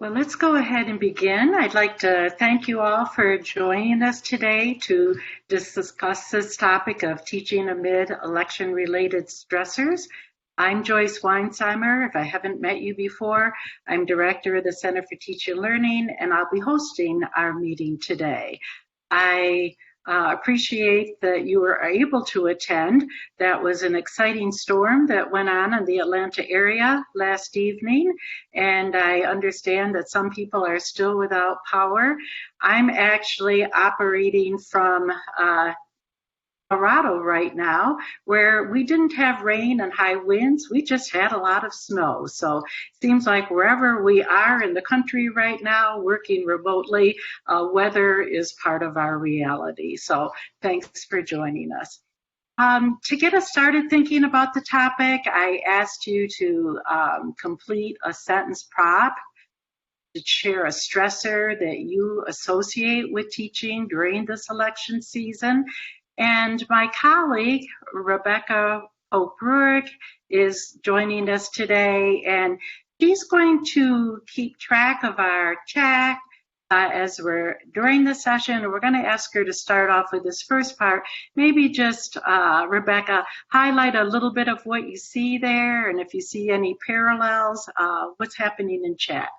Well, let's go ahead and begin. I'd like to thank you all for joining us today to discuss this topic of teaching amid election-related stressors. I'm Joyce Weinsheimer. If I haven't met you before, I'm director of the Center for Teaching and Learning, and I'll be hosting our meeting today. I appreciate that you were able to attend. That was an exciting storm that went on in the Atlanta area last evening, and I understand that some people are still without power. I'm actually operating from Colorado right now, where we didn't have rain and high winds. We just had a lot of snow. So it seems like wherever we are in the country right now, working remotely, weather is part of our reality. So thanks for joining us. To get us started thinking about the topic, I asked you to complete a sentence prop to share a stressor that you associate with teaching during this election season. And my colleague, Rebecca Pope-Ruark, is joining us today, and she's going to keep track of our chat as we're during the session. And we're going to ask her to start off with this first part. Maybe just, Rebecca, highlight a little bit of what you see there, and if you see any parallels, what's happening in chat.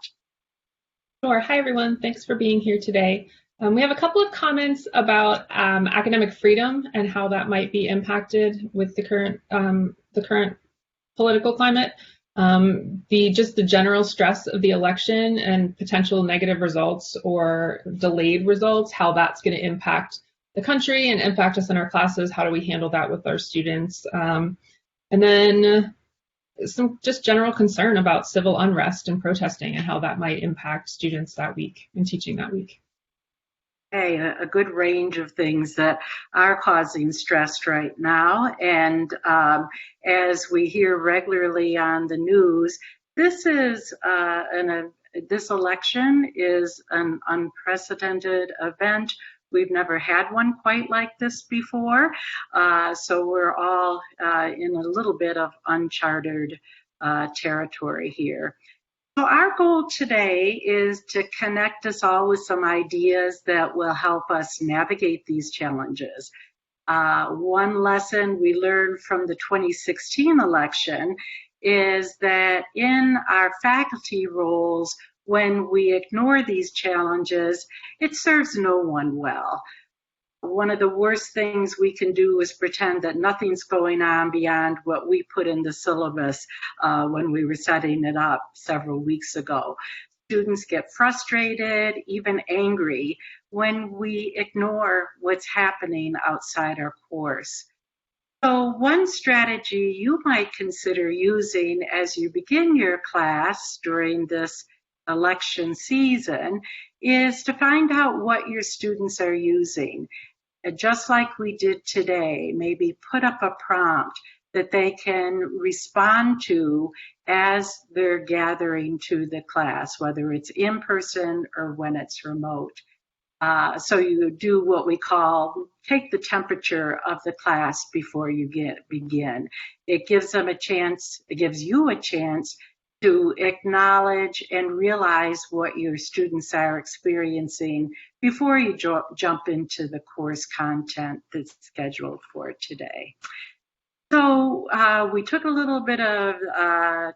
Sure. Hi, everyone. Thanks for being here today. We have a couple of comments about academic freedom and how that might be impacted with the current political climate. The general stress of the election and potential negative results or delayed results, how that's going to impact the country and impact us in our classes. How do we handle that with our students? And then some just general concern about civil unrest and protesting and how that might impact students that week and teaching that week. A good range of things that are causing stress right now. And as we hear regularly on the news, this election is an unprecedented event. We've never had one quite like this before. So we're all in a little bit of uncharted territory here. So our goal today is to connect us all with some ideas that will help us navigate these challenges. One lesson we learned from the 2016 election is that in our faculty roles, when we ignore these challenges, it serves no one well. One of the worst things we can do is pretend that nothing's going on beyond what we put in the syllabus when we were setting it up several weeks ago. Students get frustrated, even angry, when we ignore what's happening outside our course. So one strategy you might consider using as you begin your class during this election season is to find out what your students are using. Just like we did today, maybe put up a prompt that they can respond to as they're gathering to the class, whether it's in person or when it's remote. So you do what we call take the temperature of the class before you begin. It gives them a chance, it gives you a chance to acknowledge and realize what your students are experiencing before you jump into the course content that's scheduled for today. So we took a little bit of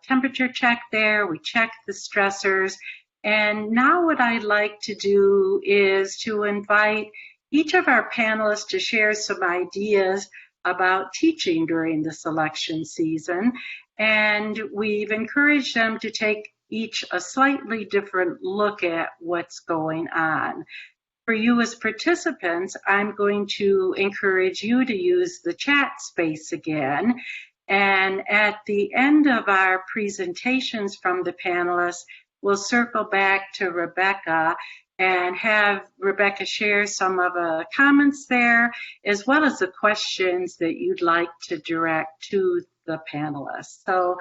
temperature check there. We checked the stressors. And now what I'd like to do is to invite each of our panelists to share some ideas about teaching during this election season. And we've encouraged them to take each a slightly different look at what's going on. For you as participants, I'm going to encourage you to use the chat space again. And at the end of our presentations from the panelists, we'll circle back to Rebecca and have Rebecca share some of the comments there, as well as the questions that you'd like to direct to the panelists. So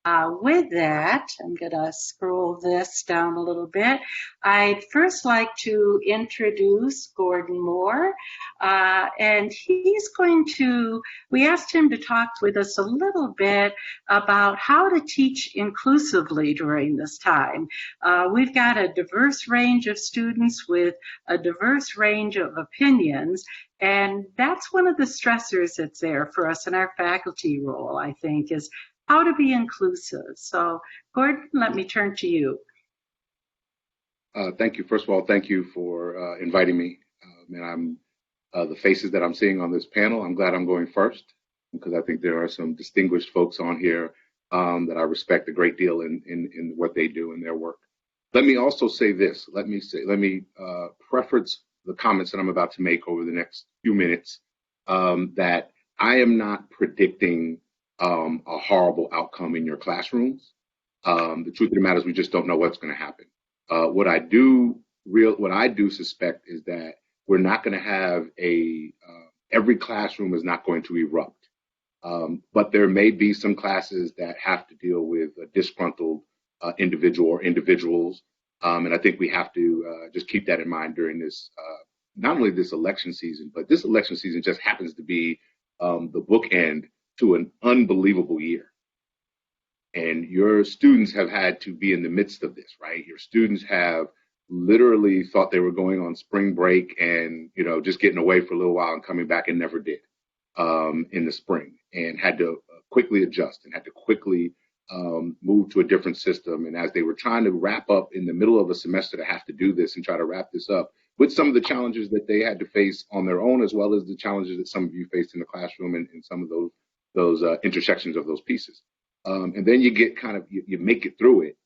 With that, I'm going to scroll this down a little bit. I'd first like to introduce Gordon Moore, and we asked him to talk with us a little bit about how to teach inclusively during this time. We've got a diverse range of students with a diverse range of opinions, and that's one of the stressors that's there for us in our faculty role, I think, is how to be inclusive. So, Gordon, let me turn to you. Thank you. First of all, thank you for inviting me. And the faces that I'm seeing on this panel, I'm glad I'm going first because I think there are some distinguished folks on here that I respect a great deal in what they do in their work. Let me also say this. Let me preference the comments that I'm about to make over the next few minutes that I am not predicting a horrible outcome in your classrooms. The truth of the matter is we just don't know what's going to happen. What I do suspect is that we're not going to have every classroom is not going to erupt. But there may be some classes that have to deal with a disgruntled individual or individuals. And I think we have to just keep that in mind during this, not only this election season, but this election season just happens to be the bookend to an unbelievable year. And your students have had to be in the midst of this, right? Your students have literally thought they were going on spring break and, just getting away for a little while and coming back and never did in the spring, and had to quickly adjust and had to quickly move to a different system. And as they were trying to wrap up in the middle of a semester to have to do this and try to wrap this up with some of the challenges that they had to face on their own, as well as the challenges that some of you faced in the classroom and some of those intersections of those pieces. And then you get you make it through it.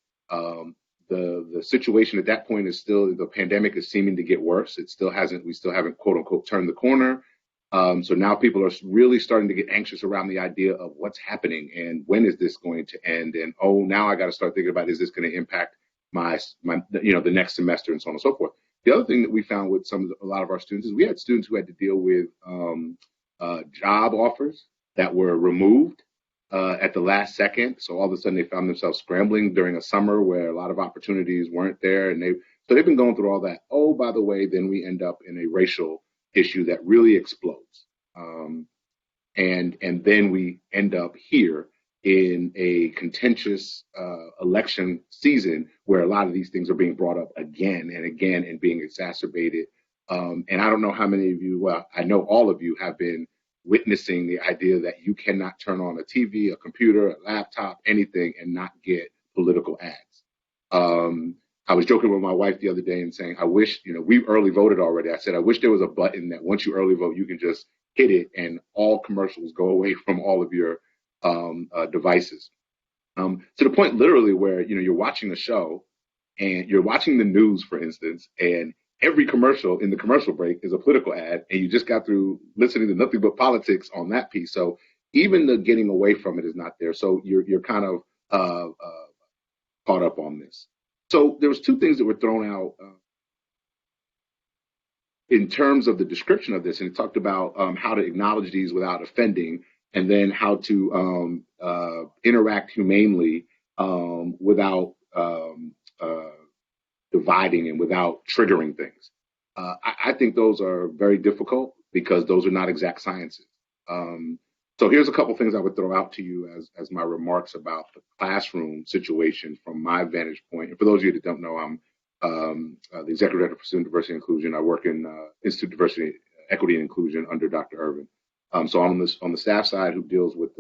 The situation at that point is still, the pandemic is seeming to get worse. We still haven't quote unquote turned the corner. So now people are really starting to get anxious around the idea of what's happening and when is this going to end? And, now I got to start thinking about, is this going to impact my the next semester and so on and so forth. The other thing that we found with a lot of our students is we had students who had to deal with job offers that were removed at the last second. So all of a sudden they found themselves scrambling during a summer where a lot of opportunities weren't there. And they've been going through all that. Oh, by the way, then we end up in a racial issue that really explodes. And then we end up here in a contentious election season where a lot of these things are being brought up again and again and being exacerbated. And I don't know how many of you, well, I know all of you have been witnessing the idea that you cannot turn on a TV, a computer, a laptop, anything, and not get political ads. I was joking with my wife the other day and saying, I wish, we early voted already. I said, I wish there was a button that once you early vote, you can just hit it and all commercials go away from all of your devices. To the point literally where, you're watching a show and you're watching the news, for instance, and every commercial in the commercial break is a political ad, and you just got through listening to nothing but politics on that piece. So even the getting away from it is not there. So you're kind of caught up on this. So there was two things that were thrown out in terms of the description of this, and it talked about how to acknowledge these without offending, and then how to interact humanely without dividing and without triggering things. I think those are very difficult because those are not exact sciences. So here's a couple things I would throw out to you as my remarks about the classroom situation from my vantage point. And for those of you that don't know, I'm the Executive Director for Student Diversity and Inclusion. I work in Institute of Diversity, Equity, and Inclusion under Dr. Irvin. So I'm on the staff side who deals with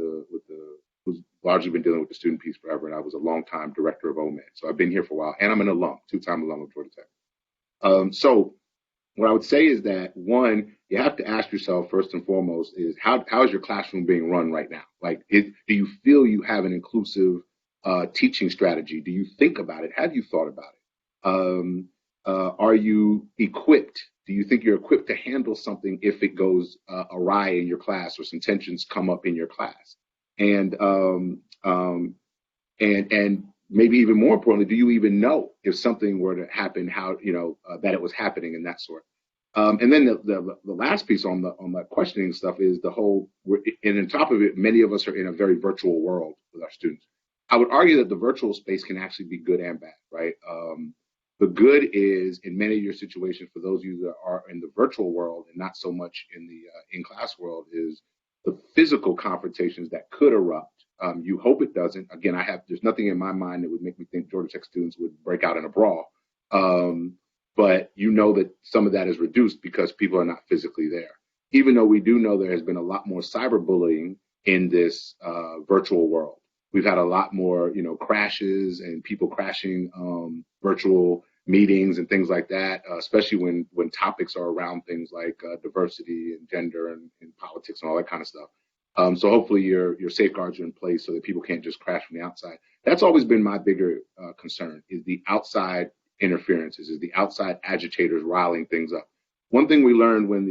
who's largely been dealing with the student piece forever, and I was a longtime director of OMED. So I've been here for a while, and I'm an alum, two-time alum of Georgia Tech. So what I would say is that, one, you have to ask yourself first and foremost is how is your classroom being run right now? Like, do you feel you have an inclusive teaching strategy? Do you think about it? Have you thought about it? Are you equipped? Do you think you're equipped to handle something if it goes awry in your class or some tensions come up in your class? And maybe even more importantly, do you even know if something were to happen, how that it was happening and that sort? And then the last piece on the questioning stuff is the whole. And on top of it, many of us are in a very virtual world with our students. I would argue that the virtual space can actually be good and bad, right? The good is in many of your situations, for those of you that are in the virtual world and not so much in the in-class world, is the physical confrontations that could erupt. You hope it doesn't. Again, there's nothing in my mind that would make me think Georgia Tech students would break out in a brawl. But you know that some of that is reduced because people are not physically there. Even though we do know there has been a lot more cyberbullying in this virtual world. We've had a lot more, crashes and people crashing virtual meetings and things like that, especially when topics are around things like diversity and gender and politics and all that kind of stuff. So hopefully your safeguards are in place so that people can't just crash from the outside. That's always been my bigger concern, is the outside interferences, is the outside agitators riling things up. One thing we learned when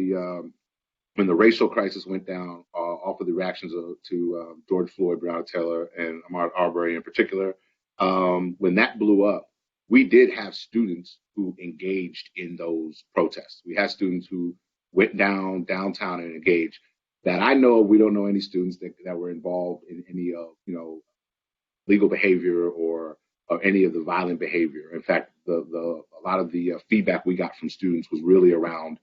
the racial crisis went down, off of the reactions to George Floyd, Breonna Taylor, and Ahmaud Arbery in particular, when that blew up, we did have students who engaged in those protests. We had students who went downtown and engaged. That I know of, we don't know any students that were involved in any legal behavior or any of the violent behavior. In fact, a lot of the feedback we got from students was really around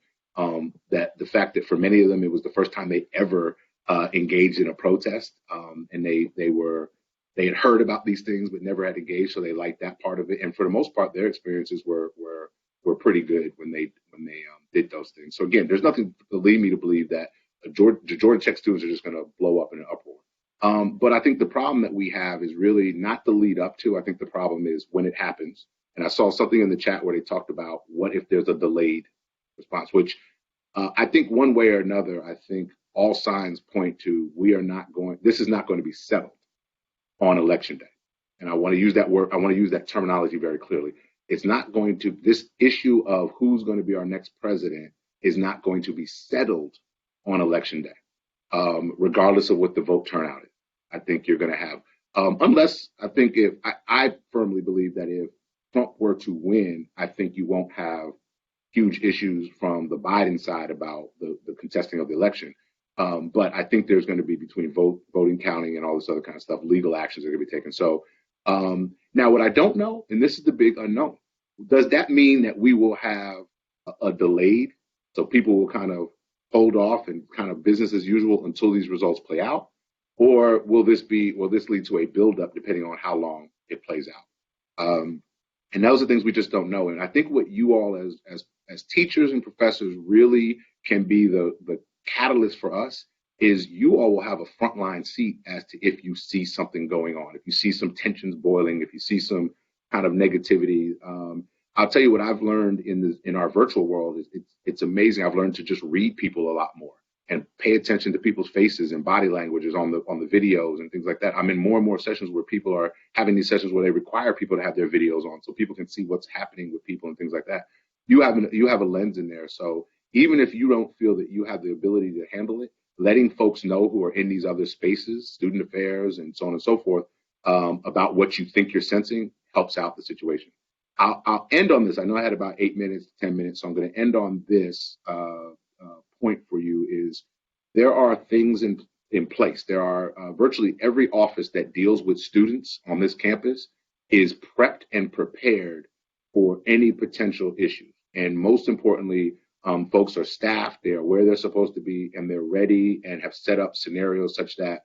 that the fact that for many of them it was the first time they ever engaged in a protest, and they had heard about these things but never had engaged, so they liked that part of it. And for the most part, their experiences were pretty good when they did those things. So again, there's nothing to lead me to believe that the Georgia Tech students are just going to blow up in an uproar. But I think the problem that we have is really not the lead up to. I think the problem is when it happens. And I saw something in the chat where they talked about what if there's a delayed response, which I think one way or another, I think all signs point to this is not going to be settled on election day. And I want to use that word, I want to use that terminology very clearly. This issue of who's going to be our next president is not going to be settled on election day, regardless of what the vote turnout is. I think you're going to have, I firmly believe that if Trump were to win, I think you won't have huge issues from the Biden side about the contesting of the election. But I think there's going to be, between voting, counting, and all this other kind of stuff, legal actions are going to be taken. So now what I don't know, and this is the big unknown, does that mean that we will have a delayed, so people will kind of hold off and kind of business as usual until these results play out? Or will this lead to a buildup depending on how long it plays out? And those are things we just don't know. And I think what you all as teachers and professors really can be the catalyst for us is you all will have a frontline seat as to if you see something going on, if you see some tensions boiling, if you see some kind of negativity. I'll tell you what I've learned in our virtual world is it's amazing. I've learned to just read people a lot more and pay attention to people's faces and body languages on the videos and things like that. I'm in more and more sessions where people are having these sessions where they require people to have their videos on so people can see what's happening with people and things like that. You have a lens in there. So even if you don't feel that you have the ability to handle it, letting folks know who are in these other spaces, student affairs and so on and so forth, about what you think you're sensing helps out the situation. I'll end on this. I know I had about 8 minutes, 10 minutes, so I'm going to end on this point for you is there are things in place. There are virtually every office that deals with students on this campus is prepped and prepared for any potential issues. And most importantly, folks are staffed, they're where they're supposed to be, and they're ready and have set up scenarios such that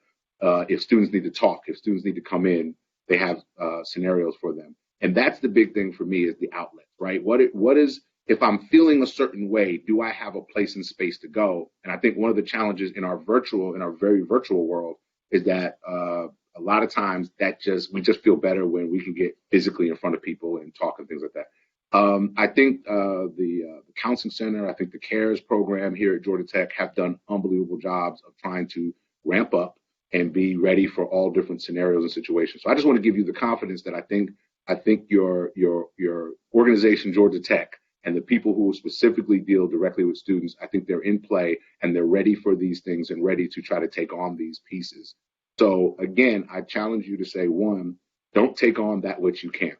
if students need to talk, if students need to come in, they have scenarios for them. And that's the big thing for me is the outlet, right? What is, if I'm feeling a certain way, do I have a place and space to go? And I think one of the challenges in our very virtual world is that a lot of times we just feel better when we can get physically in front of people and talk and things like that. I think the counseling center, I think the CARES program here at Georgia Tech have done unbelievable jobs of trying to ramp up and be ready for all different scenarios and situations. So I just want to give you the confidence that I think your organization, Georgia Tech, and the people who specifically deal directly with students, I think they're in play and they're ready for these things and ready to try to take on these pieces. So again, I challenge you to say, one, don't take on that which you can't.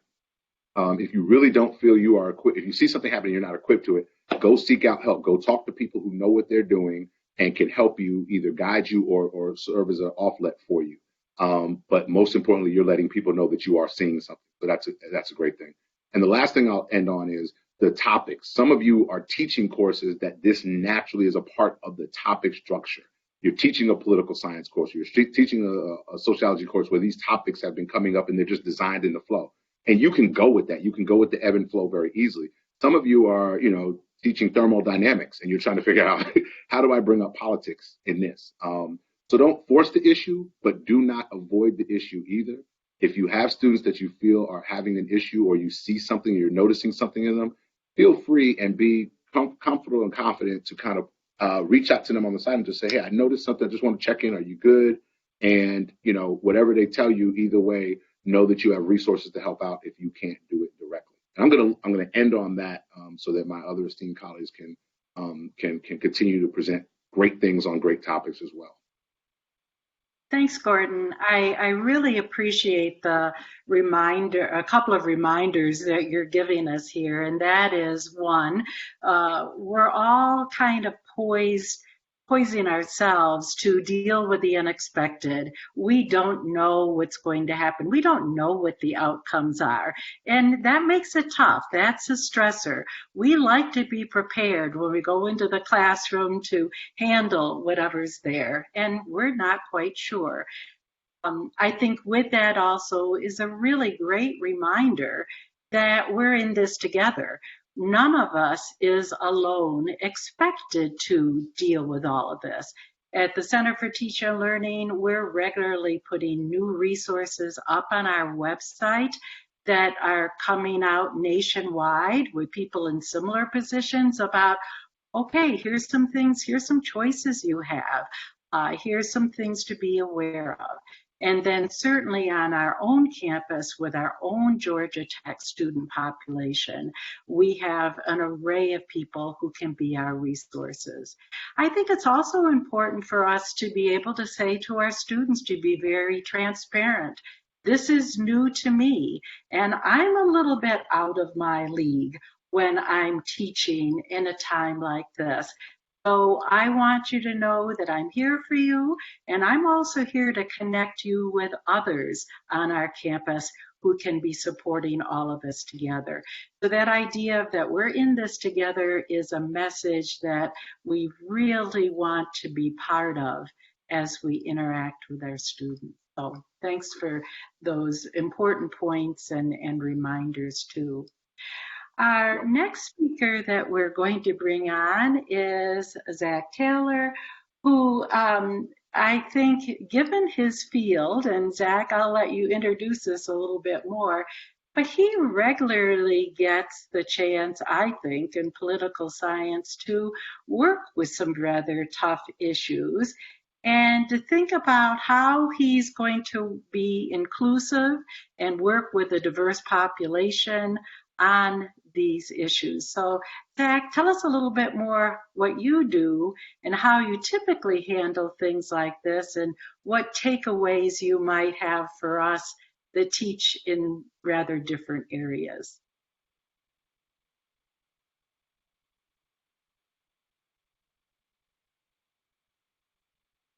If you really don't feel you are equipped, if you see something happening, you're not equipped to it, go seek out help. Go talk to people who know what they're doing and can help you, either guide you or serve as an offlet for you. But most importantly, you're letting people know that you are seeing something. So that's a great thing. And the last thing I'll end on is the topics. Some of you are teaching courses that this naturally is a part of the topic structure. You're teaching a political science course. You're teaching a sociology course where these topics have been coming up and they're just designed in the flow. And you can go with that. You can go with the ebb and flow very easily. Some of you are, teaching thermodynamics and you're trying to figure out how do I bring up politics in this? So don't force the issue, but do not avoid the issue either. If you have students that you feel are having an issue or you see something, you're noticing something in them, feel free and be comfortable and confident to kind of reach out to them on the side and just say, hey, I noticed something. I just want to check in. Are you good? And, whatever they tell you, either way, know that you have resources to help out if you can't do it directly. And I'm gonna end on that so that my other esteemed colleagues can continue to present great things on great topics as well. Thanks, Gordon. I really appreciate the reminder, a couple of reminders that you're giving us here. And that is one, we're all kind of poising ourselves to deal with the unexpected. We don't know what's going to happen. We don't know what the outcomes are. And that makes it tough. That's a stressor. We like to be prepared when we go into the classroom to handle whatever's there. And we're not quite sure. I think with that also is a really great reminder that we're in this together. None of us is alone expected to deal with all of this. At the Center for Teaching and Learning, we're regularly putting new resources up on our website that are coming out nationwide with people in similar positions about, okay, here's some things, here's some choices you have, here's some things to be aware of. And then certainly on our own campus with our own Georgia Tech student population, we have an array of people who can be our resources. I think it's also important for us to be able to say to our students to be very transparent. This is new to me, and I'm a little bit out of my league when I'm teaching in a time like this. So I want you to know that I'm here for you, and I'm also here to connect you with others on our campus who can be supporting all of us together. So that idea that we're in this together is a message that we really want to be part of as we interact with our students. So thanks for those important points and reminders too. Our next speaker that we're going to bring on is Zach Taylor, who I think, given his field, and Zach, I'll let you introduce this a little bit more, but he regularly gets the chance, I think, in political science to work with some rather tough issues and to think about how he's going to be inclusive and work with a diverse population on these issues. So Zach, tell us a little bit more what you do and how you typically handle things like this and what takeaways you might have for us that teach in rather different areas.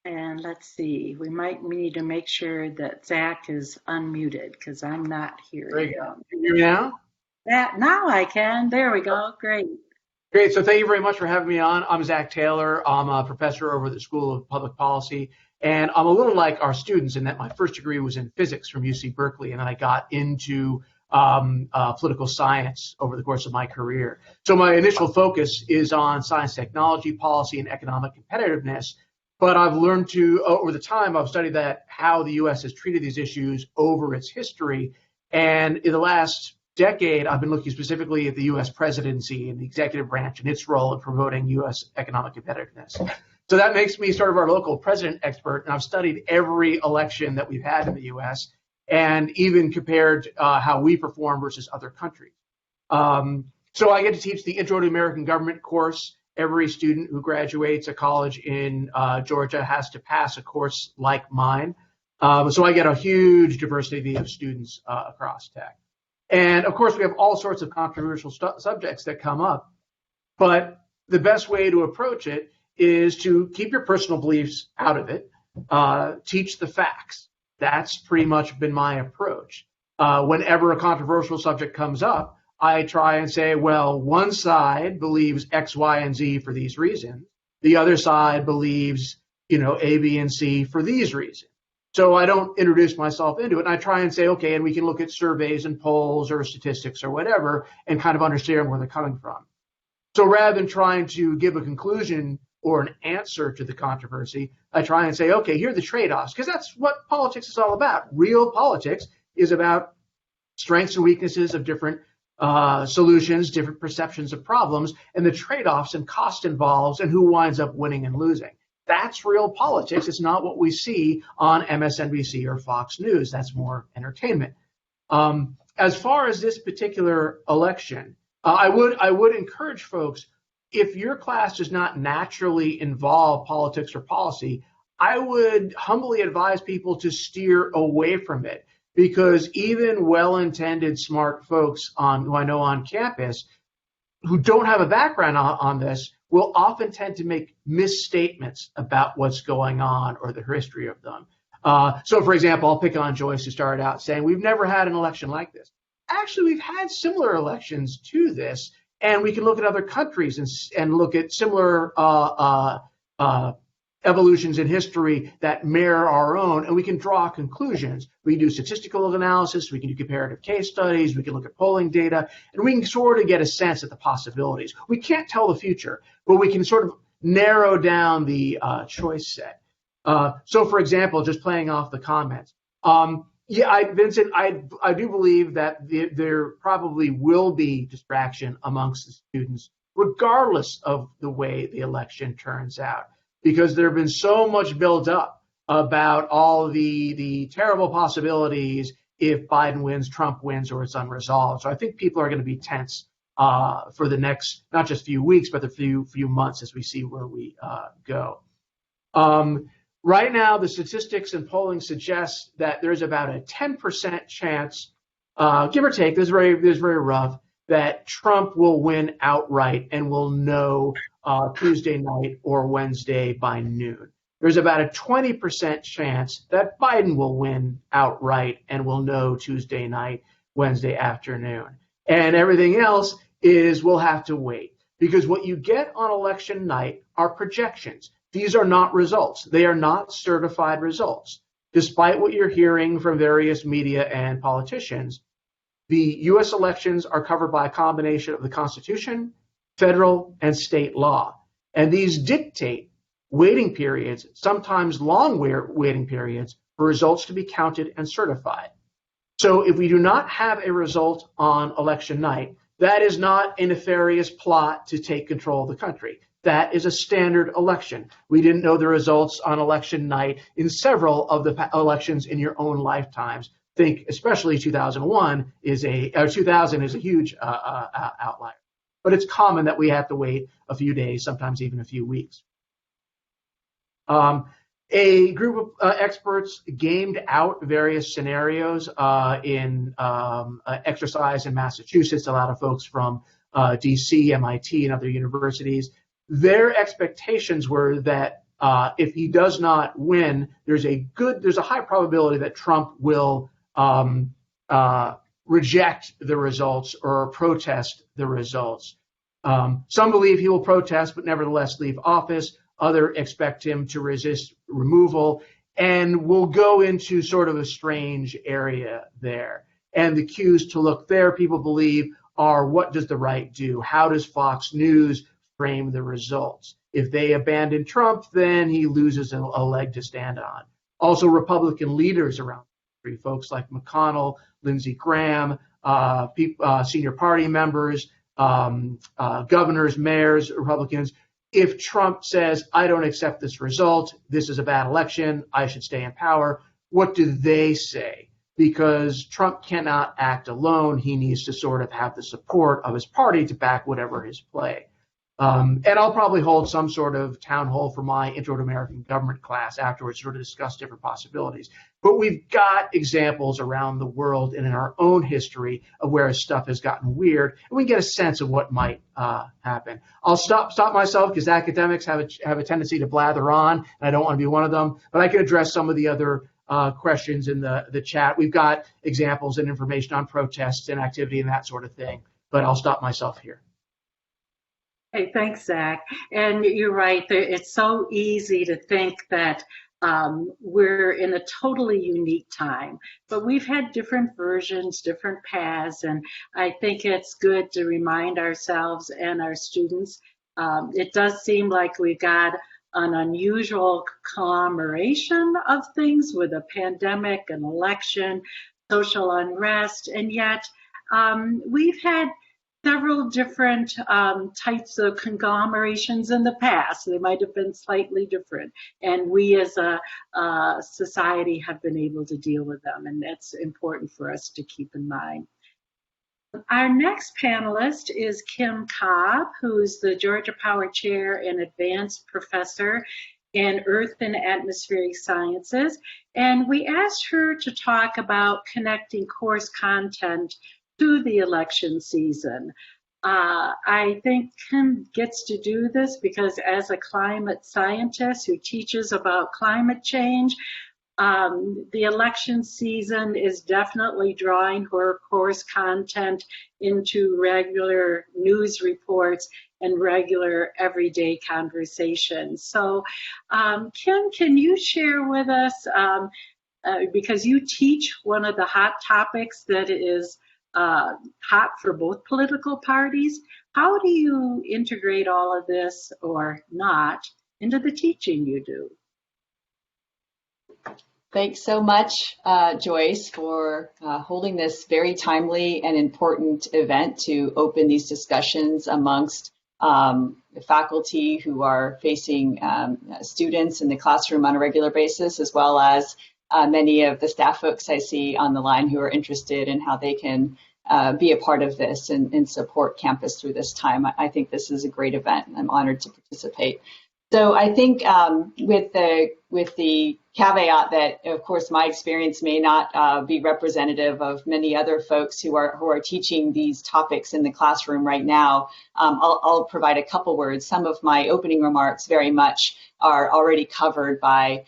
And let's see, we might need to make sure that Zach is unmuted because I'm not hearing him. Can you hear me now? Now I can. There we go. Great. Great. So thank you very much for having me on. I'm Zach Taylor. I'm a professor over at the School of Public Policy. And I'm a little like our students in that my first degree was in physics from UC Berkeley. And then I got into political science over the course of my career. So my initial focus is on science, technology, policy, and economic competitiveness. But I've learned to, over the time, I've studied how the U.S. has treated these issues over its history. And in the last decade, I've been looking specifically at the U.S. presidency and the executive branch and its role in promoting U.S. economic competitiveness. So that makes me sort of our local president expert, and I've studied every election that we've had in the U.S. and even compared how we perform versus other countries. So I get to teach the Intro to American Government course. Every student who graduates a college in Georgia has to pass a course like mine. So I get a huge diversity of students across Tech. And of course, we have all sorts of controversial subjects that come up. But the best way to approach it is to keep your personal beliefs out of it. Teach the facts. That's pretty much been my approach. Whenever a controversial subject comes up, I try and say, well, one side believes X, Y, and Z for these reasons. The other side believes, A, B, and C for these reasons. So I don't introduce myself into it. And I try and say, okay, and we can look at surveys and polls or statistics or whatever and kind of understand where they're coming from. So rather than trying to give a conclusion or an answer to the controversy, I try and say, okay, here are the trade-offs, because that's what politics is all about. Real politics is about strengths and weaknesses of different solutions, different perceptions of problems, and the trade-offs and cost involved and who winds up winning and losing. That's real politics. It's not what we see on MSNBC or Fox News. That's more entertainment. As far as this particular election, I would encourage folks, if your class does not naturally involve politics or policy, I would humbly advise people to steer away from it, because even well-intended smart folks who I know on campus who don't have a background on this will often tend to make misstatements about what's going on or the history of them. So, for example, I'll pick on Joyce, who started out saying, we've never had an election like this. Actually, we've had similar elections to this, and we can look at other countries and look at similar evolutions in history that mirror our own, and we can draw conclusions. We can do statistical analysis, we can do comparative case studies, we can look at polling data, and we can sort of get a sense of the possibilities. We can't tell the future, but we can sort of narrow down the choice set. So, for example, just playing off the comments, Vincent, I do believe that there probably will be distraction amongst the students, regardless of the way the election turns out, because there have been so much built up about all the terrible possibilities if Biden wins, Trump wins, or it's unresolved. So I think people are going to be tense for the next, not just few weeks, but the few months as we see where we go. Right now, the statistics and polling suggest that there's about a 10% chance, give or take, this is very rough, that Trump will win outright and will know Tuesday night or Wednesday by noon. There's about a 20% chance that Biden will win outright and will know Tuesday night, Wednesday afternoon. And everything else is we'll have to wait, because what you get on election night are projections. These are not results. They are not certified results. Despite what you're hearing from various media and politicians, the U.S. elections are covered by a combination of the Constitution, federal, and state law. And these dictate waiting periods, sometimes long waiting periods, for results to be counted and certified. So if we do not have a result on election night, that is not a nefarious plot to take control of the country. That is a standard election. We didn't know the results on election night in several of the elections in your own lifetimes. Think especially 2000 is a huge outlier. But it's common that we have to wait a few days, sometimes even a few weeks. A group of experts gamed out various scenarios in exercise in Massachusetts. A lot of folks from DC, MIT, and other universities. Their expectations were that if he does not win, there's a high probability that Trump will reject the results or protest the results. Some believe he will protest but nevertheless leave office. Others expect him to resist removal, and we'll go into sort of a strange area there. And the cues to look there, people believe, are what does the right do? How does Fox News frame the results? If they abandon Trump, then he loses a leg to stand on. Also, Republican leaders around the country, folks like McConnell, Lindsey Graham, senior party members, governors, mayors, Republicans. If Trump says, I don't accept this result, this is a bad election, I should stay in power, what do they say? Because Trump cannot act alone. He needs to sort of have the support of his party to back whatever his play. And I'll probably hold some sort of town hall for my Intro to American Government class afterwards, sort of discuss different possibilities. But we've got examples around the world and in our own history of where stuff has gotten weird, and we get a sense of what might happen. I'll stop myself because academics have a tendency to blather on, and I don't want to be one of them. But I can address some of the other questions in the chat. We've got examples and information on protests and activity and that sort of thing, but I'll stop myself here. Hey, thanks, Zach. And you're right. It's so easy to think that we're in a totally unique time, but we've had different versions, different paths, and I think it's good to remind ourselves and our students. It does seem like we've got an unusual conglomeration of things with a pandemic, an election, social unrest, and yet we've had several different types of conglomerations in the past. They might have been slightly different, and we as a society have been able to deal with them, and that's important for us to keep in mind. Our next panelist is Kim Cobb, who's the Georgia Power Chair and Advanced Professor in Earth and Atmospheric Sciences, and we asked her to talk about connecting course content to the election season. I think Kim gets to do this because as a climate scientist who teaches about climate change, the election season is definitely drawing her course content into regular news reports and regular everyday conversations. So Kim, can you share with us, because you teach one of the hot topics that is hot for both political parties. How do you integrate all of this, or not, into the teaching you do? Thanks so much, Joyce, for holding this very timely and important event to open these discussions amongst faculty who are facing students in the classroom on a regular basis, as well as many of the staff folks I see on the line who are interested in how they can be a part of this and support campus through this time. I think this is a great event, and I'm honored to participate. So I think with the caveat that, of course, my experience may not be representative of many other folks who are teaching these topics in the classroom right now, I'll provide a couple words. Some of my opening remarks very much are already covered by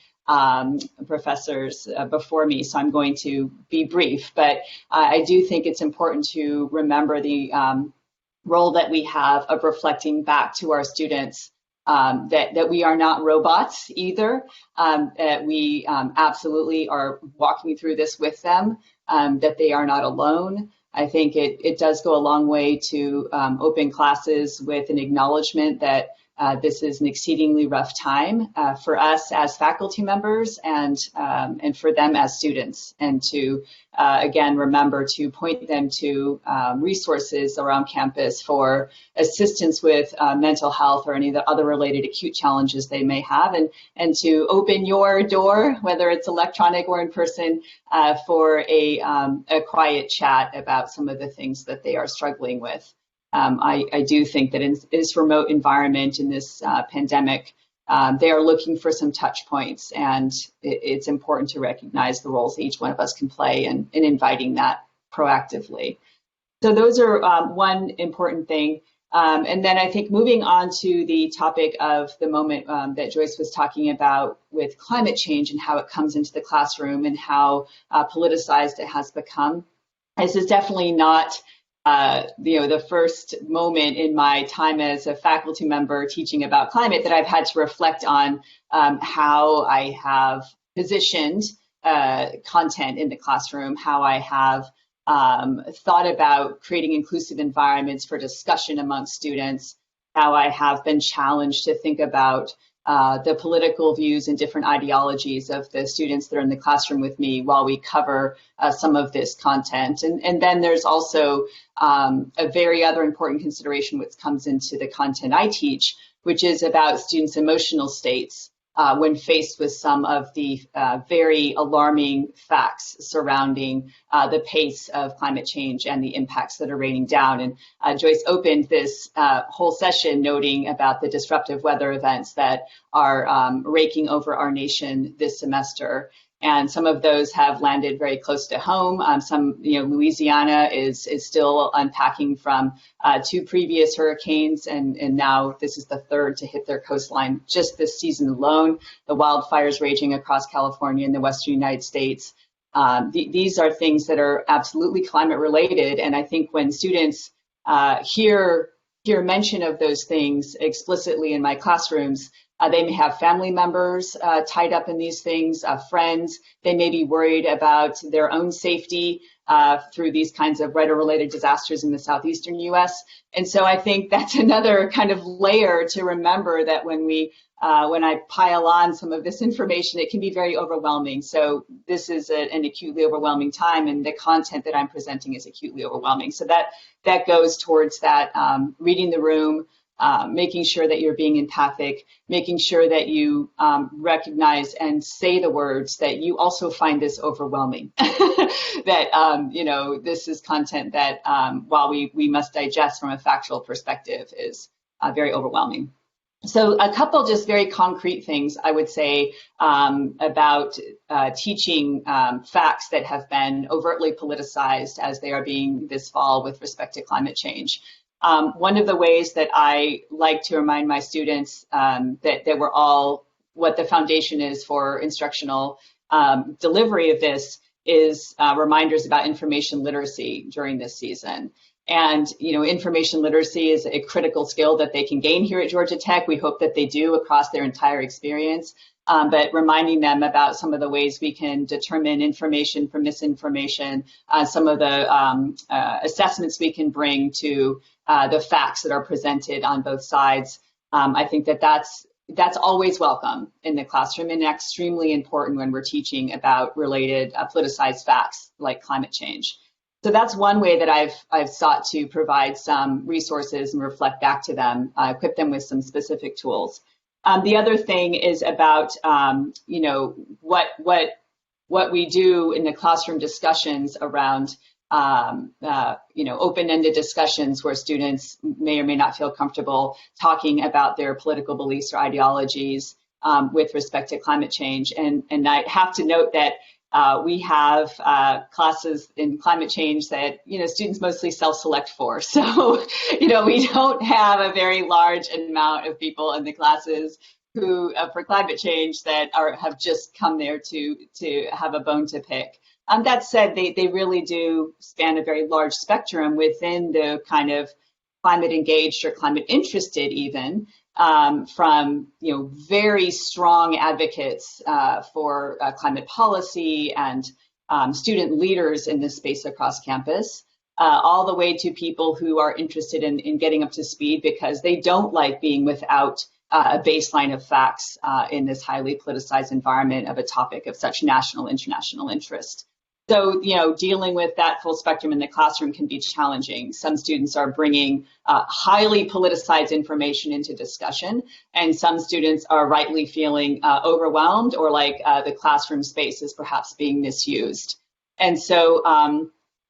professors before me, so I'm going to be brief. But I do think it's important to remember the role that we have of reflecting back to our students that we are not robots either, that we absolutely are walking through this with them, that they are not alone. I think it does go a long way to open classes with an acknowledgement that this is an exceedingly rough time for us as faculty members and for them as students, and to again remember to point them to resources around campus for assistance with mental health or any of the other related acute challenges they may have, and to open your door, whether it's electronic or in person, for a quiet chat about some of the things that they are struggling with. I do think that in this remote environment, in this pandemic, they are looking for some touch points, and it's important to recognize the roles that each one of us can play in inviting that proactively. So those are one important thing. And then I think moving on to the topic of the moment that Joyce was talking about with climate change and how it comes into the classroom and how politicized it has become. This is definitely not the first moment in my time as a faculty member teaching about climate that I've had to reflect on how I have positioned content in the classroom, how I have thought about creating inclusive environments for discussion among students, how I have been challenged to think about the political views and different ideologies of the students that are in the classroom with me while we cover some of this content. And then there's also a very other important consideration which comes into the content I teach, which is about students' emotional states when faced with some of the very alarming facts surrounding the pace of climate change and the impacts that are raining down. And Joyce opened this whole session noting about the disruptive weather events that are raking over our nation this semester. And some of those have landed very close to home. Louisiana is still unpacking from 2 previous hurricanes, and now this is the 3rd to hit their coastline just this season alone. The wildfires raging across California and the western United States. These are things that are absolutely climate related, and I think when students hear mention of those things explicitly in my classrooms, they may have family members tied up in these things, friends. They may be worried about their own safety through these kinds of weather-related disasters in the southeastern U.S. And so I think that's another kind of layer to remember, that when I pile on some of this information, it can be very overwhelming. So this is an acutely overwhelming time, and the content that I'm presenting is acutely overwhelming. So that goes towards that reading the room, making sure that you're being empathic, making sure that you recognize and say the words that you also find this overwhelming, that, this is content that while we must digest from a factual perspective is very overwhelming. So a couple just very concrete things I would say about teaching facts that have been overtly politicized as they are being this fall with respect to climate change. One of the ways that I like to remind my students that we're all, what the foundation is for instructional delivery of this is reminders about information literacy during this season. And, information literacy is a critical skill that they can gain here at Georgia Tech. We hope that they do across their entire experience. But reminding them about some of the ways we can determine information from misinformation, some of the assessments we can bring to the facts that are presented on both sides. I think that's always welcome in the classroom and extremely important when we're teaching about related politicized facts like climate change. So that's one way that I've sought to provide some resources and reflect back to them, equip them with some specific tools. The other thing is about, what we do in the classroom discussions around, open-ended discussions where students may or may not feel comfortable talking about their political beliefs or ideologies with respect to climate change. And I have to note that we have classes in climate change that, students mostly self-select for. So, we don't have a very large amount of people in the classes who, for climate change, that have just come there to have a bone to pick. That said, they really do span a very large spectrum within the kind of climate engaged or climate interested even. From very strong advocates for climate policy and student leaders in this space across campus, all the way to people who are interested in getting up to speed because they don't like being without a baseline of facts in this highly politicized environment of a topic of such national, international interest. So, dealing with that full spectrum in the classroom can be challenging. Some students are bringing highly politicized information into discussion, and some students are rightly feeling overwhelmed or like the classroom space is perhaps being misused. And so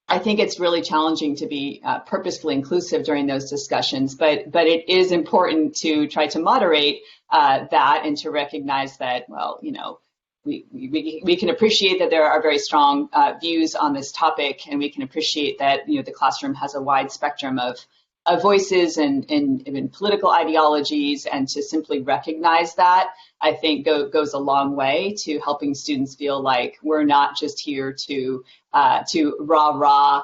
I think it's really challenging to be purposefully inclusive during those discussions, but it is important to try to moderate that and to recognize that, we can appreciate that there are very strong views on this topic, and we can appreciate that the classroom has a wide spectrum of voices and political ideologies, and to simply recognize that, I think goes a long way to helping students feel like we're not just here to rah-rah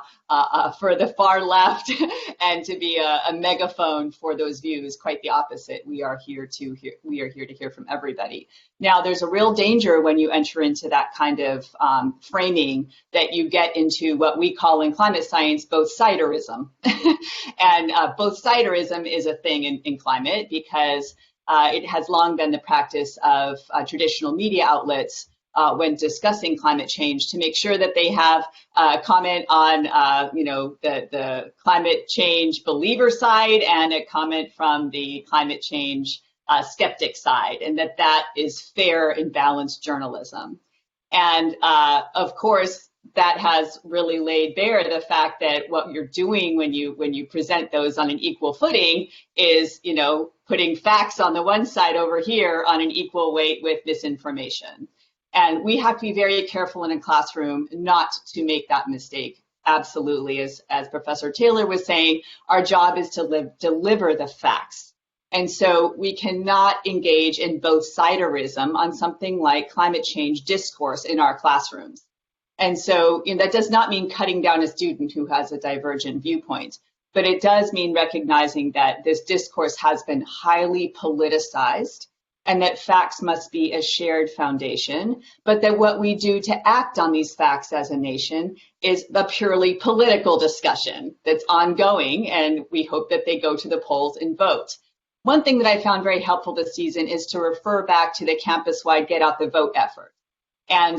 for the far left and to be a megaphone for those views. Quite the opposite. We are here to hear from everybody. Now, there's a real danger when you enter into that kind of framing that you get into what we call in climate science both-siderism. And both-siderism is a thing in climate because it has long been the practice of traditional media outlets when discussing climate change to make sure that they have a comment on, the climate change believer side and a comment from the climate change skeptic side, and that is fair and balanced journalism. And of course, that has really laid bare the fact that what you're doing when you present those on an equal footing is, putting facts on the one side over here on an equal weight with misinformation. And we have to be very careful in a classroom not to make that mistake. Absolutely, as Professor Taylor was saying, our job is to deliver the facts. And so we cannot engage in both siderism on something like climate change discourse in our classrooms. And so that does not mean cutting down a student who has a divergent viewpoint, but it does mean recognizing that this discourse has been highly politicized and that facts must be a shared foundation, but that what we do to act on these facts as a nation is a purely political discussion that's ongoing, and we hope that they go to the polls and vote. One thing that I found very helpful this season is to refer back to the campus-wide Get Out the Vote effort. And,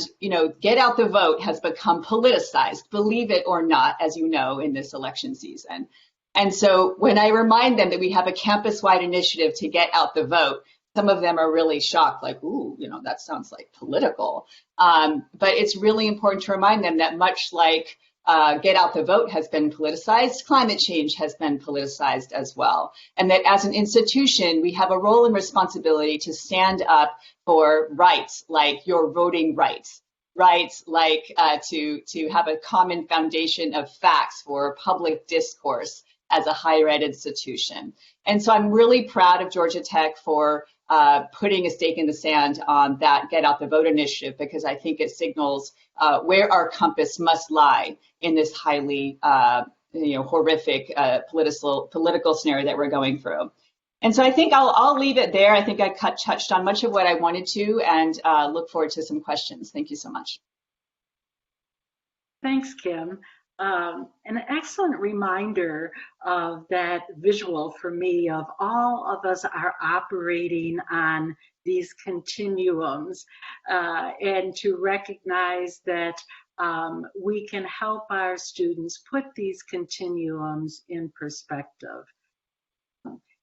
Get Out the Vote has become politicized, believe it or not, as you know, in this election season. And so when I remind them that we have a campus-wide initiative to get out the vote, some of them are really shocked, like, ooh, that sounds like political. But it's really important to remind them that much like Get Out the Vote has been politicized, climate change has been politicized as well. And that as an institution, we have a role and responsibility to stand up for rights like your voting rights, rights like to have a common foundation of facts for public discourse as a higher ed institution. And so I'm really proud of Georgia Tech for putting a stake in the sand on that Get Out the Vote initiative, because I think it signals where our compass must lie in this highly horrific political scenario that we're going through. And so I think I'll leave it there. I think I touched on much of what I wanted to, and look forward to some questions. Thank you so much. Thanks, Kim. An excellent reminder of that visual for me of all of us are operating on these continuums, and to recognize that we can help our students put these continuums in perspective.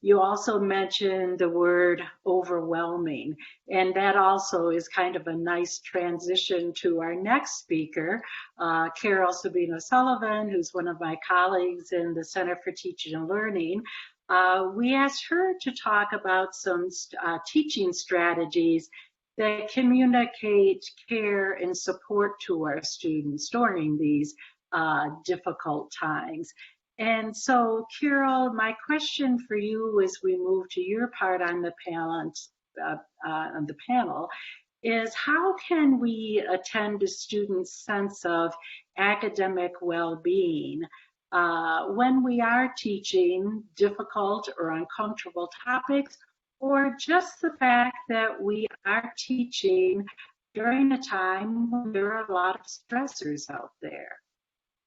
You also mentioned the word overwhelming, and that also is kind of a nice transition to our next speaker, Carol Sabina Sullivan, who's one of my colleagues in the Center for Teaching and Learning. We asked her to talk about some teaching strategies that communicate care and support to our students during these difficult times. And so, Carol, my question for you as we move to your part on the panel is, how can we attend to students' sense of academic well-being when we are teaching difficult or uncomfortable topics, or just the fact that we are teaching during a time when there are a lot of stressors out there?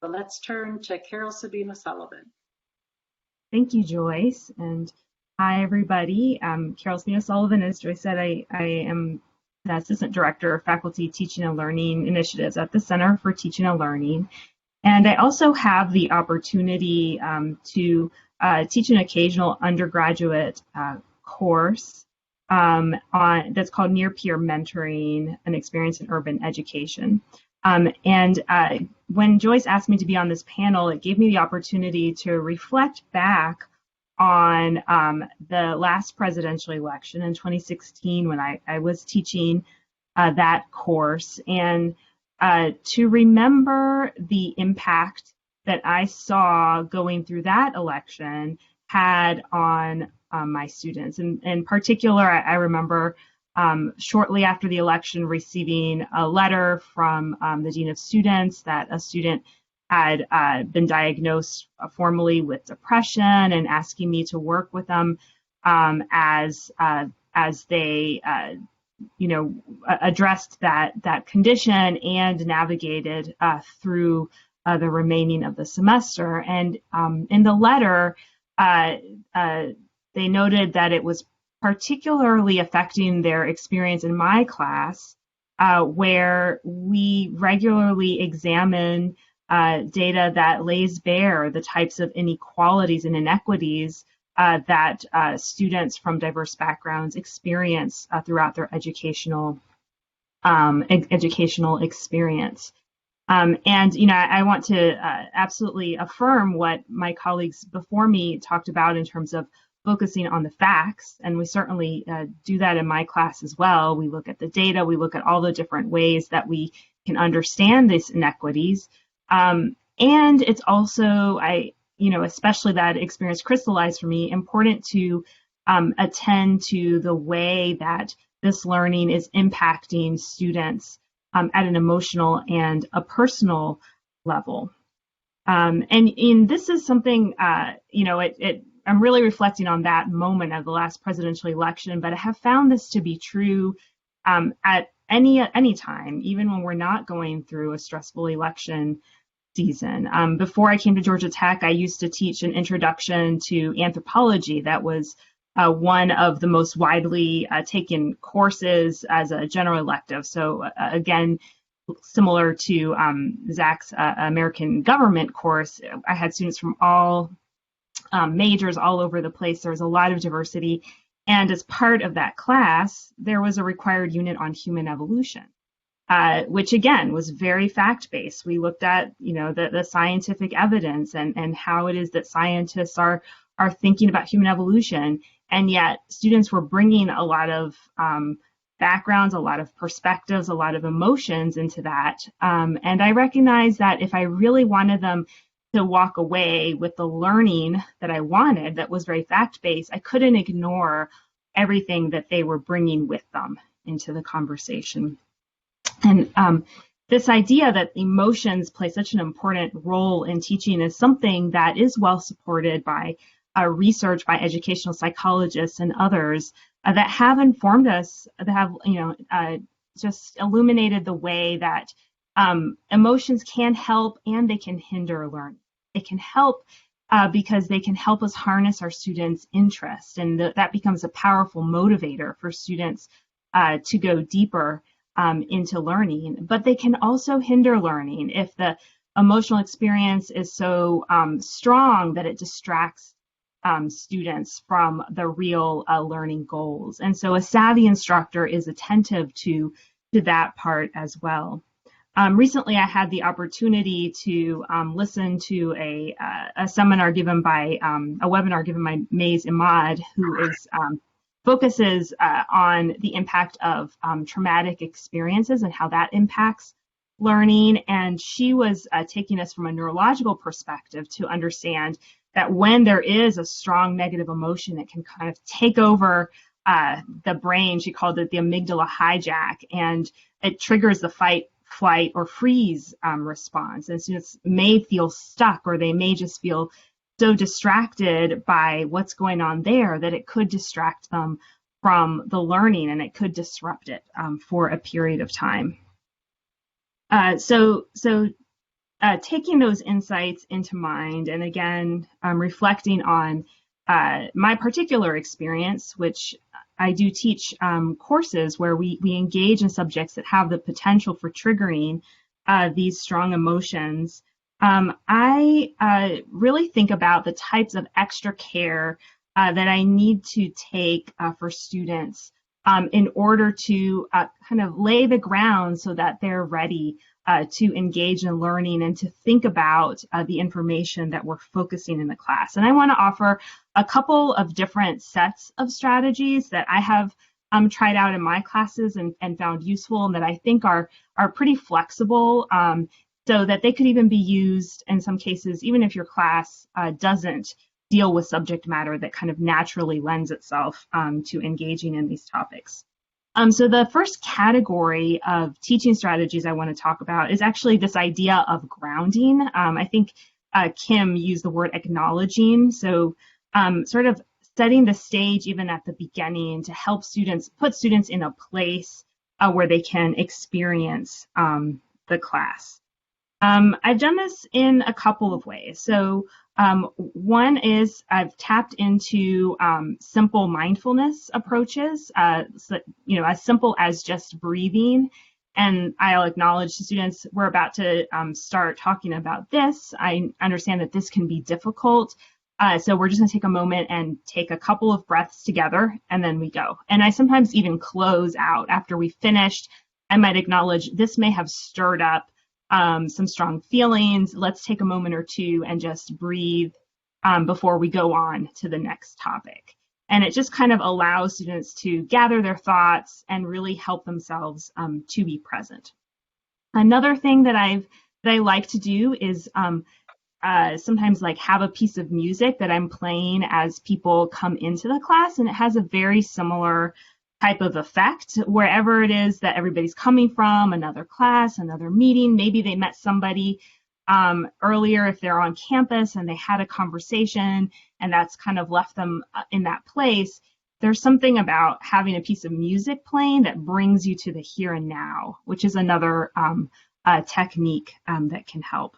So let's turn to Carol Sabina Sullivan. Thank you, Joyce. And hi, everybody. Carol Sabina Sullivan. As Joyce said, I am the Assistant Director of Faculty Teaching and Learning Initiatives at the Center for Teaching and Learning. And I also have the opportunity to teach an occasional undergraduate course that's called Near Peer Mentoring, an Experience in Urban Education. When Joyce asked me to be on this panel, it gave me the opportunity to reflect back on the last presidential election in 2016 when I was teaching that course, and to remember the impact that I saw going through that election had on my students. And in particular, I remember shortly after the election receiving a letter from the Dean of Students that a student had been diagnosed formally with depression, and asking me to work with them as they addressed that condition and navigated through the remaining of the semester. And in the letter, they noted that it was particularly affecting their experience in my class, where we regularly examine data that lays bare the types of inequalities and inequities that students from diverse backgrounds experience throughout their educational experience. I want to absolutely affirm what my colleagues before me talked about in terms of focusing on the facts, and we certainly do that in my class as well. We look at the data, we look at all the different ways that we can understand these inequities. And it's also, especially that experience crystallized for me, important to attend to the way that this learning is impacting students at an emotional and a personal level. And this is something, I'm really reflecting on that moment of the last presidential election, but I have found this to be true at any time, even when we're not going through a stressful election season. Before I came to Georgia Tech, I used to teach an introduction to anthropology that was one of the most widely taken courses as a general elective. So again, similar to Zach's American government course, I had students from all majors all over the place. There was a lot of diversity. And as part of that class, there was a required unit on human evolution, which again was very fact-based. We looked at, the scientific evidence and how it is that scientists are thinking about human evolution. And yet students were bringing a lot of backgrounds, a lot of perspectives, a lot of emotions into that. And I recognized that if I really wanted them to walk away with the learning that I wanted that was very fact-based, I couldn't ignore everything that they were bringing with them into the conversation. And this idea that emotions play such an important role in teaching is something that is well supported by research by educational psychologists and others that have informed us, that have just illuminated the way that emotions can help and they can hinder learning. They can help because they can help us harness our students' interest, and that becomes a powerful motivator for students to go deeper into learning. But they can also hinder learning if the emotional experience is so strong that it distracts students from the real learning goals. And so a savvy instructor is attentive to that part as well. Recently, I had the opportunity to listen to a seminar given by, a webinar given by Mays Imad, who is focuses on the impact of traumatic experiences and how that impacts learning. And she was taking us from a neurological perspective to understand that when there is a strong negative emotion, it can kind of take over the brain. She called it the amygdala hijack, and it triggers the fight, flight, or freeze response. And students may feel stuck, or they may just feel so distracted by what's going on there that it could distract them from the learning, and it could disrupt it for a period of time. So taking those insights into mind, and again, reflecting on my particular experience, which I do teach courses where we engage in subjects that have the potential for triggering these strong emotions. I really think about the types of extra care that I need to take for students in order to kind of lay the ground so that they're ready to engage in learning and to think about the information that we're focusing in the class. And I want to offer a couple of different sets of strategies that I have tried out in my classes and found useful, and that I think are pretty flexible, so that they could even be used in some cases, even if your class doesn't deal with subject matter that kind of naturally lends itself to engaging in these topics. So the first category of teaching strategies I want to talk about is actually this idea of grounding. I think Kim used the word acknowledging. So sort of setting the stage even at the beginning to help students, put students in a place where they can experience the class. I've done this in a couple of ways. So one is I've tapped into simple mindfulness approaches, so, as simple as just breathing. And I'll acknowledge to students, we're about to start talking about this. I understand that this can be difficult. So we're just going to take a moment and take a couple of breaths together, and then we go. And I sometimes even close out after we finished. I might acknowledge this may have stirred up some strong feelings. Let's take a moment or two and just breathe before we go on to the next topic. And it just kind of allows students to gather their thoughts and really help themselves to be present. Another thing that I like to do is sometimes like have a piece of music that I'm playing as people come into the class, and it has a very similar type of effect wherever it is that everybody's coming from, another class, another meeting. Maybe they met somebody earlier if they're on campus and they had a conversation and that's kind of left them in that place. There's something about having a piece of music playing that brings you to the here and now, which is another technique that can help.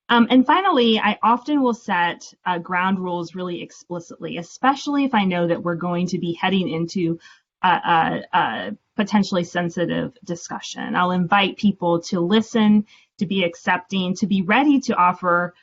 And finally, I often will set ground rules really explicitly, especially if I know that we're going to be heading into a potentially sensitive discussion. I'll invite people to listen, to be accepting, to be ready to offer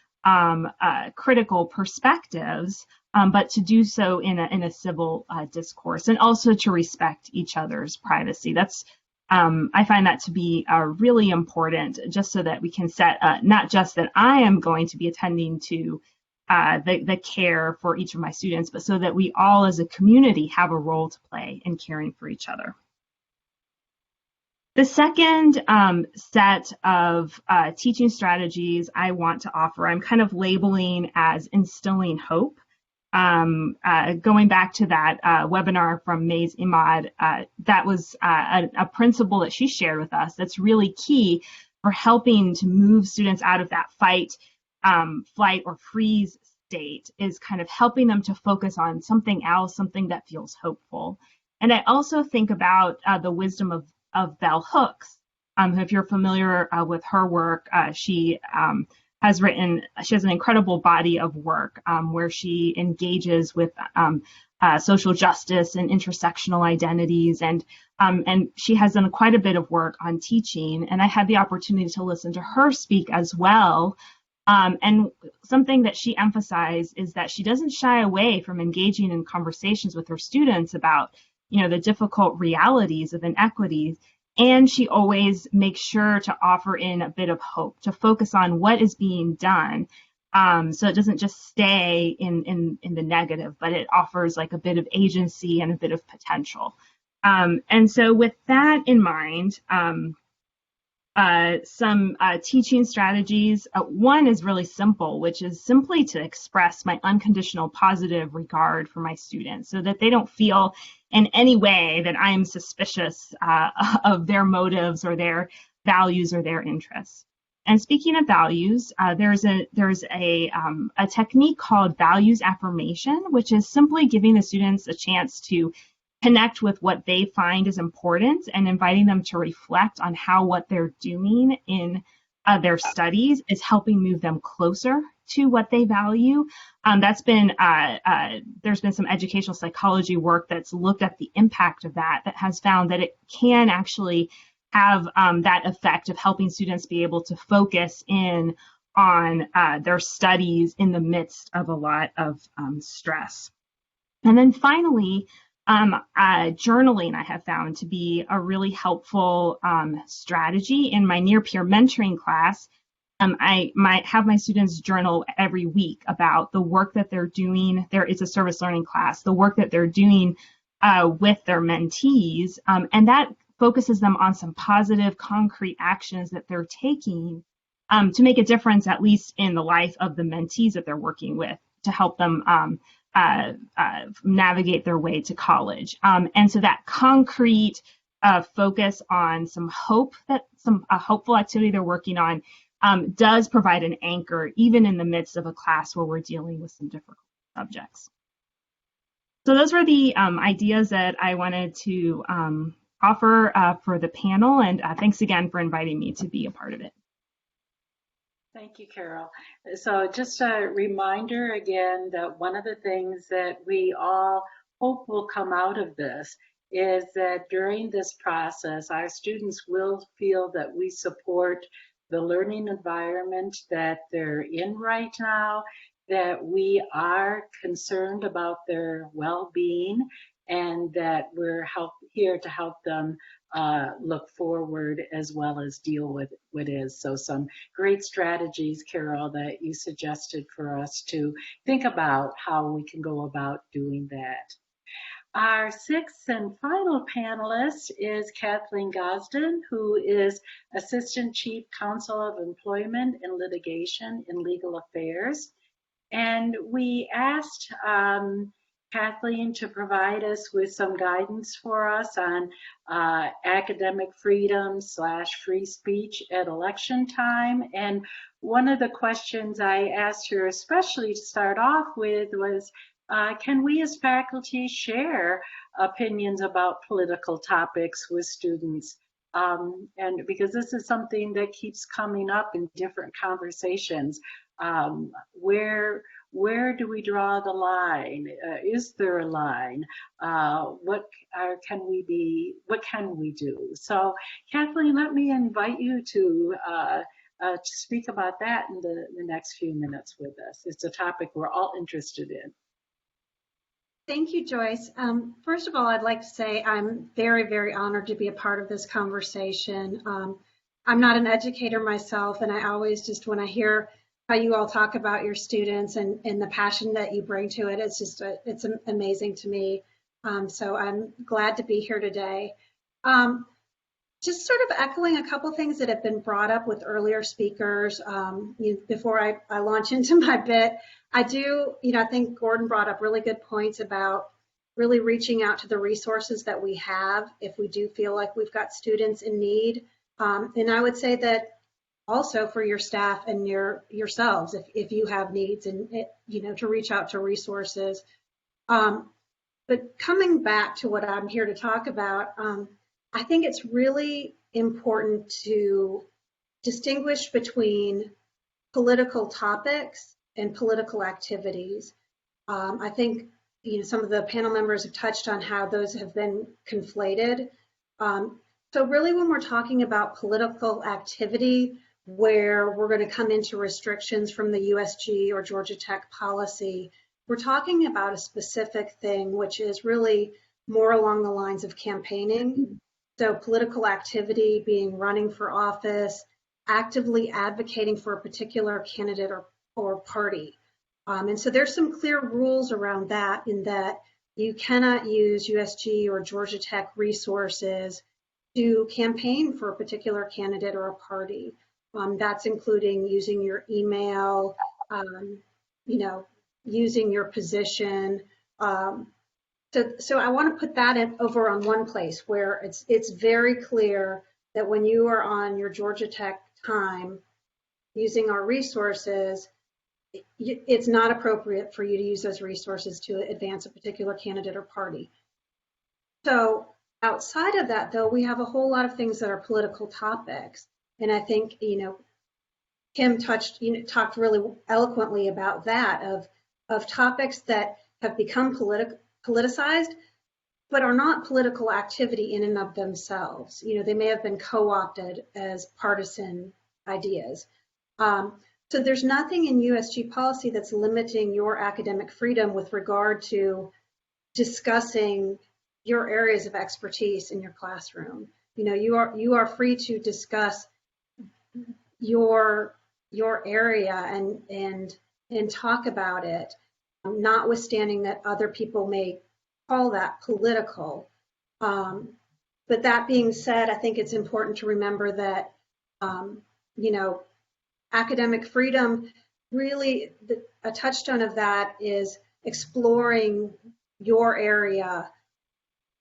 critical perspectives, but to do so in a civil discourse, and also to respect each other's privacy. That's I find that to be really important, just so that we can set not just that I am going to be attending to the care for each of my students, but so that we all as a community have a role to play in caring for each other. The second set of teaching strategies I want to offer, I'm kind of labeling as instilling hope. Going back to that webinar from Mays Imad, that was a principle that she shared with us that's really key for helping to move students out of that fight, flight, or freeze state, is kind of helping them to focus on something else, something that feels hopeful. And I also think about the wisdom of Bell Hooks. If you're familiar with her work, she has an incredible body of work where she engages with social justice and intersectional identities, and she has done quite a bit of work on teaching, and I had the opportunity to listen to her speak as well. And something that she emphasized is that she doesn't shy away from engaging in conversations with her students about, the difficult realities of inequities. And she always makes sure to offer in a bit of hope, to focus on what is being done. So it doesn't just stay in the negative, but it offers like a bit of agency and a bit of potential. And so with that in mind, some teaching strategies. One is really simple, which is simply to express my unconditional positive regard for my students so that they don't feel in any way that I am suspicious of their motives or their values or their interests. And speaking of values, there's a technique called values affirmation, which is simply giving the students a chance to connect with what they find is important and inviting them to reflect on how what they're doing in their studies is helping move them closer to what they value. There's been some educational psychology work that's looked at the impact of that has found that it can actually have that effect of helping students be able to focus in on their studies in the midst of a lot of stress. And then finally, journaling I have found to be a really helpful strategy. In my near peer mentoring class, I might have my students journal every week about the work that they're doing. There is a service learning class, the work that they're doing with their mentees, and that focuses them on some positive, concrete actions that they're taking to make a difference, at least in the life of the mentees that they're working with, to help them navigate their way to college. And so that concrete focus on some hope, a hopeful activity they're working on, does provide an anchor even in the midst of a class where we're dealing with some difficult subjects. So those were the ideas that I wanted to offer for the panel, and thanks again for inviting me to be a part of it. Thank you, Carol. So just a reminder again that one of the things that we all hope will come out of this is that during this process, our students will feel that we support the learning environment that they're in right now, that we are concerned about their well-being, and that we're here to help them look forward as well as deal with what is. So some great strategies, Carol, that you suggested for us to think about how we can go about doing that. Our sixth and final panelist is Kathleen Gosden, who is Assistant Chief Counsel of Employment and Litigation in Legal Affairs. And we asked Kathleen to provide us with some guidance for us on academic freedom / free speech at election time. And one of the questions I asked her especially to start off with was, can we as faculty share opinions about political topics with students? And because this is something that keeps coming up in different conversations. Where do we draw the line? Is there a line? What can we do? So Kathleen, let me invite you to speak about that in the next few minutes with us. It's a topic we're all interested in. Thank you, Joyce. First of all, I'd like to say I'm very, very honored to be a part of this conversation. I'm not an educator myself, and I always just, when I hear how you all talk about your students and the passion that you bring to it, it's amazing to me. So I'm glad to be here today. Just sort of echoing a couple things that have been brought up with earlier speakers. Before I launch into my bit, I think Gordon brought up really good points about really reaching out to the resources that we have if we do feel like we've got students in need. And I would say that also for your staff and yourselves, if you have needs, and to reach out to resources. But coming back to what I'm here to talk about, I think it's really important to distinguish between political topics and political activities. I think some of the panel members have touched on how those have been conflated. So really, when we're talking about political activity, where we're going to come into restrictions from the USG or Georgia Tech policy, we're talking about a specific thing, which is really more along the lines of campaigning. So political activity being running for office, actively advocating for a particular candidate or party. And so there's some clear rules around that, in that you cannot use USG or Georgia Tech resources to campaign for a particular candidate or a party. That's including using your email, using your position. So I want to put that over on one place where it's very clear that when you are on your Georgia Tech time using our resources, it's not appropriate for you to use those resources to advance a particular candidate or party. So outside of that, though, we have a whole lot of things that are political topics. And I think, Kim talked really eloquently about that, of topics that have become politicized, but are not political activity in and of themselves. They may have been co-opted as partisan ideas. So there's nothing in USG policy that's limiting your academic freedom with regard to discussing your areas of expertise in your classroom. You are free to discuss your area and talk about it, notwithstanding that other people may call that political. But that being said, I think it's important to remember that, academic freedom, really a touchstone of that is exploring your area.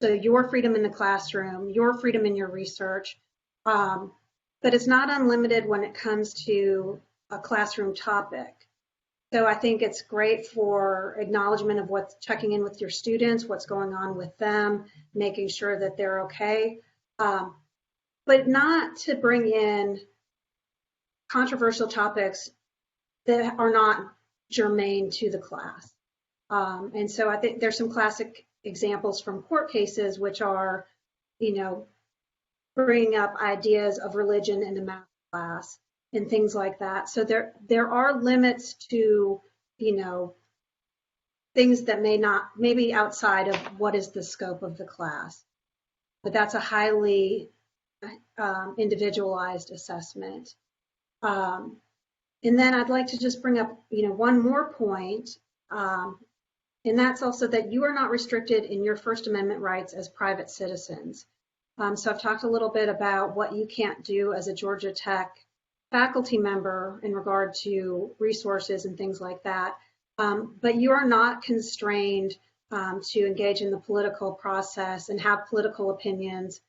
So your freedom in the classroom, your freedom in your research, but it's not unlimited when it comes to a classroom topic. So I think it's great for acknowledgement of checking in with your students, what's going on with them, making sure that they're okay, but not to bring in controversial topics that are not germane to the class. And so I think there's some classic examples from court cases, which are, bringing up ideas of religion in a math class and things like that. So there are limits to, things that may be outside of what is the scope of the class. but that's a highly individualized assessment. And then I'd like to just bring up, one more point, and that's also that you are not restricted in your First Amendment rights as private citizens. So I've talked a little bit about what you can't do as a Georgia Tech faculty member in regard to resources and things like that. But you are not constrained to engage in the political process and have political opinions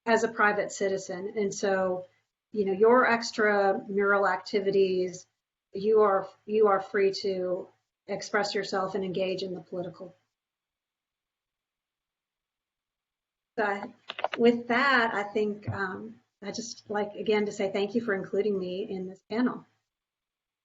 as a private citizen. And so, your extramural activities, you are free to express yourself and engage in the political. With that, I think I just like again to say thank you for including me in this panel.